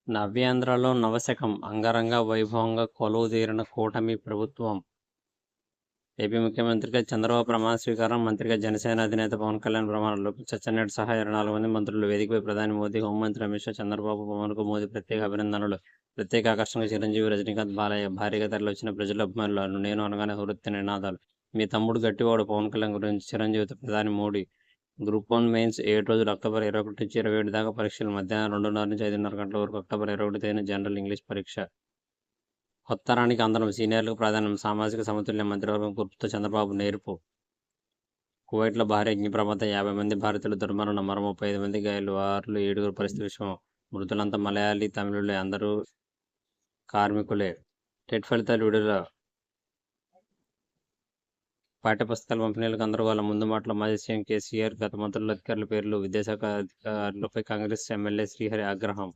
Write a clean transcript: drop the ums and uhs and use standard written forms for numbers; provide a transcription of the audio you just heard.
నవ్యాంధ్రలో నవశకం అంగరంగ వైభవంగా కొలువుదీరిన కూటమి ప్రభుత్వం. ఏపీ ముఖ్యమంత్రిగా చంద్రబాబు ప్రమాణ స్వీకారం, మంత్రిగా జనసేన అధినేత పవన్ కళ్యాణ్ ప్రమాణాలు. అచ్చెన్నాయుడు సహా 24 మంది మంత్రులు. వేదికపై ప్రధాని మోదీ, హోంమంత్రి అమిత్ షా, చంద్రబాబు, పవన్కు మోదీ ప్రత్యేక అభినందనలు. ప్రత్యేక ఆకర్షణగా చిరంజీవి, రజనీకాంత్, బాలయ్య. భారీగా తరలివచ్చిన ప్రజలు, అభిమానులు. నేను అనగానే వృత్తి నినాదాలు. మీ తమ్ముడు గట్టివాడు పవన్ కళ్యాణ్ గురించి చిరంజీవితో ప్రధాని మోడీ. గ్రూప్ 1 మెయిన్స్ 7 రోజులు అక్టోబర్ 21 నుంచి 27 దాకా పరీక్షలు. మధ్యాహ్నం 2:30 నుంచి 5:30 గంటల వరకు. అక్టోబర్ 21 తేదీన జనరల్ ఇంగ్లీష్ పరీక్ష. కొత్త తరానికి అందరం, సీనియర్లకు ప్రాధాన్యం. సామాజిక సమతుల్యం, మంత్రివర్గం కూర్పుతో చంద్రబాబు నేర్పు. కువైట్లో భారీ అగ్ని ప్రమాదం, 50 మంది భారతీయులు దుర్మరణం, మరో 35 మంది గాయాలు. 6లో 7 పరిస్థితి విషమం. మృతులంతా మలయాళీ, తమిళులే, అందరూ కార్మికులే. టెట్ ఫలితాలు విడుదల. పాఠ్యపుస్తకాల పంపిణీలకు గందరగోళం. ముందు మాటలో మాజీ సీఎం కేసీఆర్, గత మంత్రుల, అధికారుల పేర్లు. విద్యాశాఖ అధికారులపై కాంగ్రెస్ ఎమ్మెల్యే శ్రీహరి ఆగ్రహం.